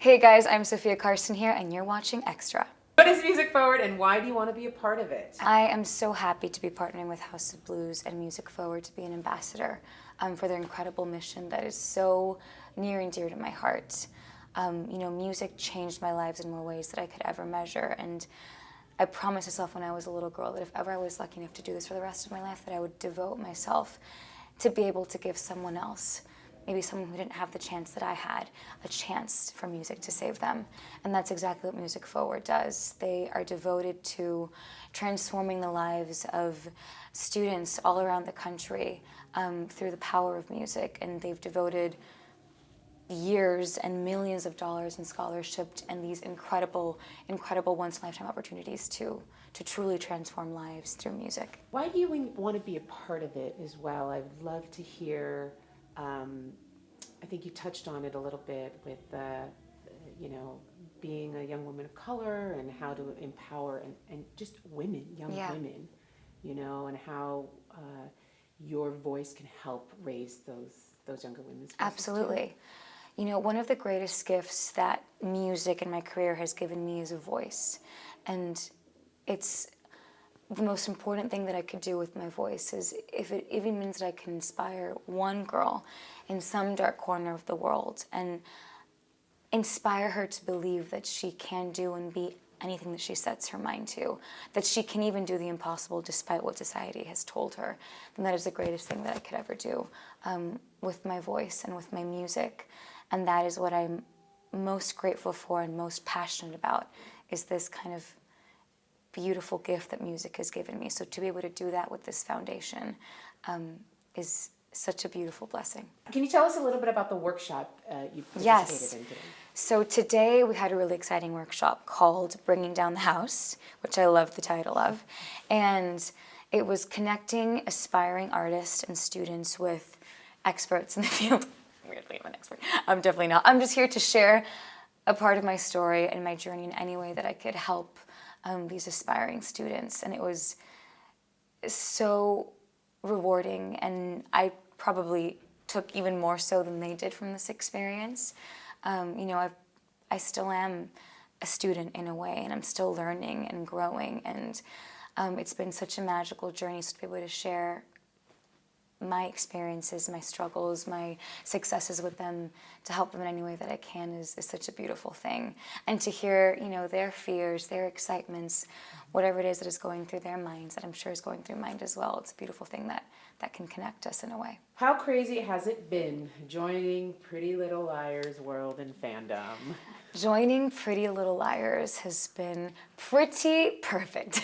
Hey guys, I'm Sofia Carson here, and you're watching Extra. What is Music Forward and why do you want to be a part of it? I am so happy to be partnering with House of Blues and Music Forward to be an ambassador for their incredible mission that is so near and dear to my heart. Music changed my lives in more ways than I could ever measure, and I promised myself when I was a little girl that if ever I was lucky enough to do this for the rest of my life, that I would devote myself to be able to give someone else, maybe someone who didn't have the chance that I had, a chance for music to save them. And that's exactly what Music Forward does. They are devoted to transforming the lives of students all around the country through the power of music. And they've devoted years and millions of dollars in scholarship and these incredible once-in-a-lifetime opportunities to truly transform lives through music. Why do you want to be a part of it as well? I would love to hear, I think you touched on it a little bit with, being a young woman of color and how to empower and just women, young women, and how your voice can help raise those younger women's voices. Absolutely. One of the greatest gifts that music in my career has given me is a voice. And it's the most important thing that I could do with my voice is if it even means that I can inspire one girl in some dark corner of the world and inspire her to believe that she can do and be anything that she sets her mind to, that she can even do the impossible despite what society has told her, then that is the greatest thing that I could ever do with my voice and with my music. And that is what I'm most grateful for and most passionate about, is this kind of beautiful gift that music has given me. So to be able to do that with this foundation is such a beautiful blessing. Can you tell us a little bit about the workshop you participated in today? So today we had a really exciting workshop called Bringing Down the House, which I love the title of. And it was connecting aspiring artists and students with experts in the field. Weirdly, I'm an expert. I'm definitely not. I'm just here to share a part of my story and my journey in any way that I could help these aspiring students. And it was so rewarding, and I probably took even more so than they did from this experience. I still am a student in a way, and I'm still learning and growing, and it's been such a magical journey to be able to share my experiences, my struggles, my successes with them, to help them in any way that I can is such a beautiful thing. And to hear, their fears, their excitements, whatever it is that is going through their minds, that I'm sure is going through mine as well, it's a beautiful thing that can connect us in a way. How crazy has it been joining Pretty Little Liars world and fandom? Joining Pretty Little Liars has been pretty perfect.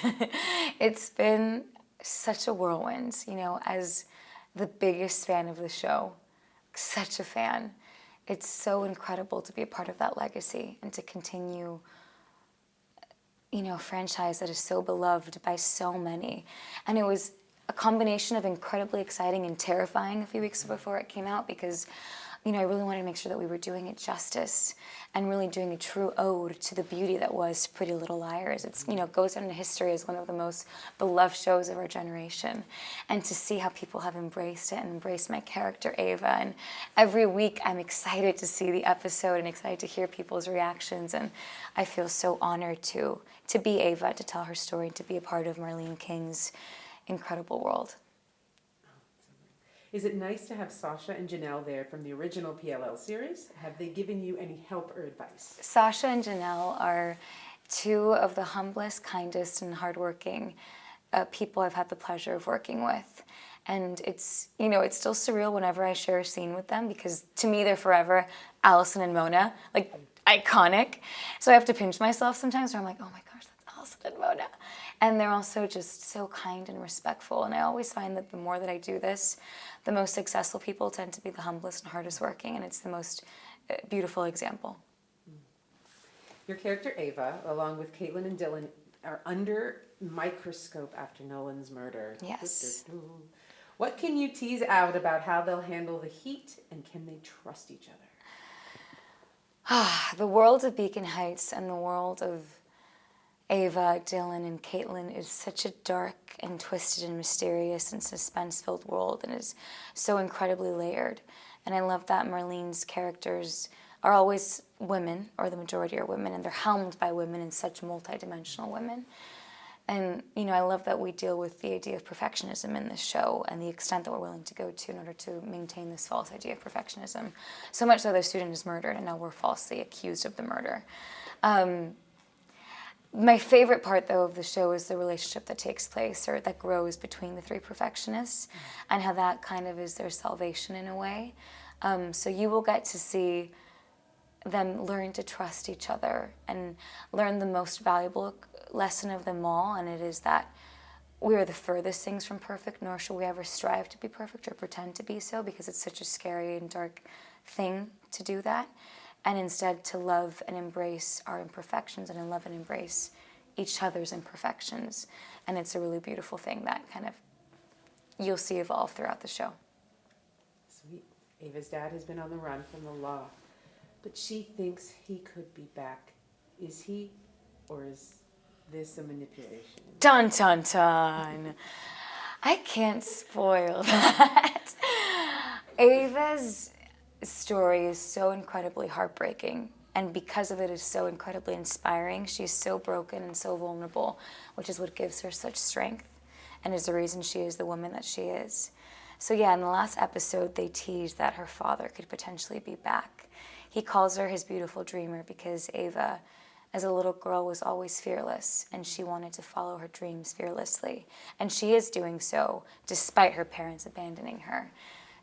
It's been such a whirlwind, as the biggest fan of the show, such a fan. It's so incredible to be a part of that legacy and to continue, a franchise that is so beloved by so many. And it was a combination of incredibly exciting and terrifying a few weeks before it came out, because I really wanted to make sure that we were doing it justice and really doing a true ode to the beauty that was Pretty Little Liars. It's, goes down in history as one of the most beloved shows of our generation. And to see how people have embraced it and embraced my character, Ava. And every week I'm excited to see the episode and excited to hear people's reactions. And I feel so honored to be Ava, to tell her story, to be a part of Marlene King's incredible world. Is it nice to have Sasha and Janelle there from the original PLL series? Have they given you any help or advice? Sasha and Janelle are two of the humblest, kindest, and hardworking people I've had the pleasure of working with. And it's, it's still surreal whenever I share a scene with them, because to me they're forever Allison and Mona, like iconic. So I have to pinch myself sometimes where I'm like, oh my gosh, that's Allison and Mona. And they're also just so kind and respectful. And I always find that the more that I do this, the most successful people tend to be the humblest and hardest working, and it's the most beautiful example. Your character Ava, along with Caitlin and Dylan, are under microscope after Nolan's murder. Yes. What can you tease out about how they'll handle the heat, and can they trust each other? The world of Beacon Heights and the world of Ava, Dylan, and Caitlin is such a dark and twisted and mysterious and suspense-filled world, and is so incredibly layered. And I love that Marlene's characters are always women, or the majority are women, and they're helmed by women and such multidimensional women. And, I love that we deal with the idea of perfectionism in this show and the extent that we're willing to go to in order to maintain this false idea of perfectionism. So much so the student is murdered, and now we're falsely accused of the murder. My favorite part, though, of the show is the relationship that takes place, or that grows between the three perfectionists, and how that kind of is their salvation in a way. So you will get to see them learn to trust each other and learn the most valuable lesson of them all, and it is that we are the furthest things from perfect, nor should we ever strive to be perfect or pretend to be so, because it's such a scary and dark thing to do that. And instead to love and embrace our imperfections and love and embrace each other's imperfections. And it's a really beautiful thing that kind of you'll see evolve throughout the show. Sweet. Ava's dad has been on the run from the law, but she thinks he could be back. Is he, or is this a manipulation? Dun, dun, dun. I can't spoil that. Ava's story is so incredibly heartbreaking, and because of it is so incredibly inspiring. She's so broken and so vulnerable, which is what gives her such strength and is the reason she is the woman that she is. So yeah, in the last episode they teased that her father could potentially be back. He calls her his beautiful dreamer because Ava, as a little girl, was always fearless, and she wanted to follow her dreams fearlessly, and she is doing so despite her parents abandoning her.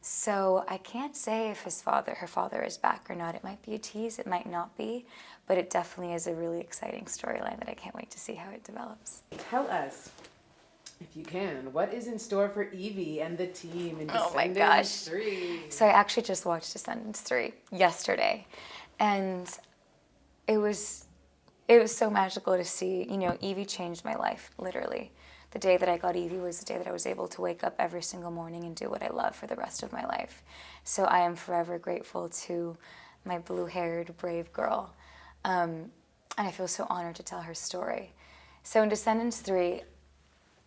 So I can't say if her father is back or not. It might be a tease, it might not be, but it definitely is a really exciting storyline that I can't wait to see how it develops. Tell us, if you can, what is in store for Evie and the team in Oh my Descendants gosh. 3? So I actually just watched Descendants 3 yesterday, and it was so magical to see. Evie changed my life, literally. The day that I got Evie was the day that I was able to wake up every single morning and do what I love for the rest of my life. So I am forever grateful to my blue-haired, brave girl. And I feel so honored to tell her story. So in Descendants 3,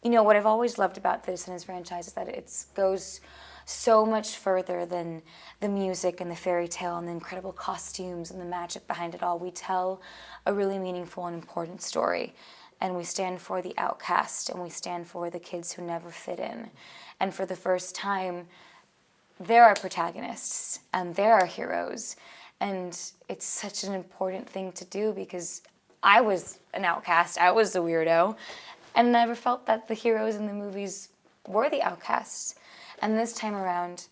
what I've always loved about the Descendants franchise is that it goes so much further than the music and the fairy tale and the incredible costumes and the magic behind it all. We tell a really meaningful and important story. And we stand for the outcast, and we stand for the kids who never fit in. And for the first time, there are protagonists, and there are heroes. And it's such an important thing to do because I was an outcast, I was the weirdo, and never felt that the heroes in the movies were the outcasts. And this time around,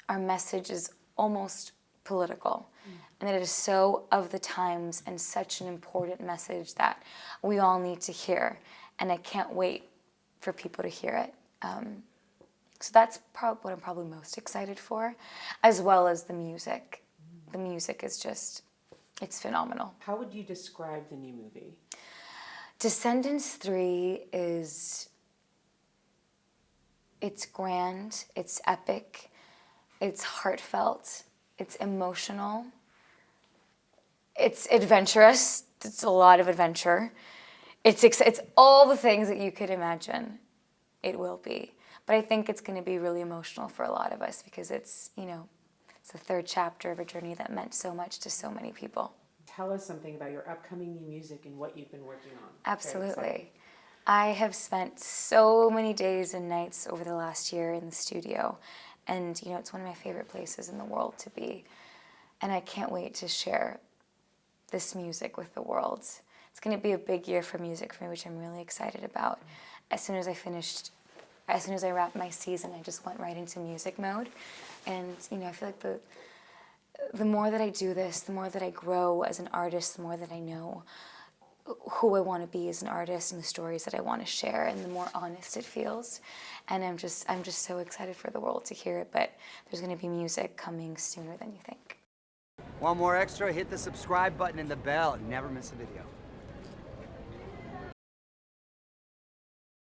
our message is almost political. And it is so of the times and such an important message that we all need to hear. And I can't wait for people to hear it. So that's what I'm probably most excited for, as well as the music. The music is just, it's phenomenal. How would you describe the new movie? Descendants 3 it's grand, it's epic, it's heartfelt, it's emotional. It's adventurous. It's a lot of adventure. It's all the things that you could imagine it will be. But I think it's going to be really emotional for a lot of us because it's the third chapter of a journey that meant so much to so many people. Tell us something about your upcoming new music and what you've been working on. Absolutely. I have spent so many days and nights over the last year in the studio, and it's one of my favorite places in the world to be. And I can't wait to share this music with the world. It's going to be a big year for music for me, which I'm really excited about. As soon as I wrapped my season, I just went right into music mode. And, I feel like the more that I do this, the more that I grow as an artist, the more that I know who I want to be as an artist and the stories that I want to share, and the more honest it feels. And I'm just so excited for the world to hear it, but there's going to be music coming sooner than you think. Want more extra? Hit the subscribe button and the bell and never miss a video.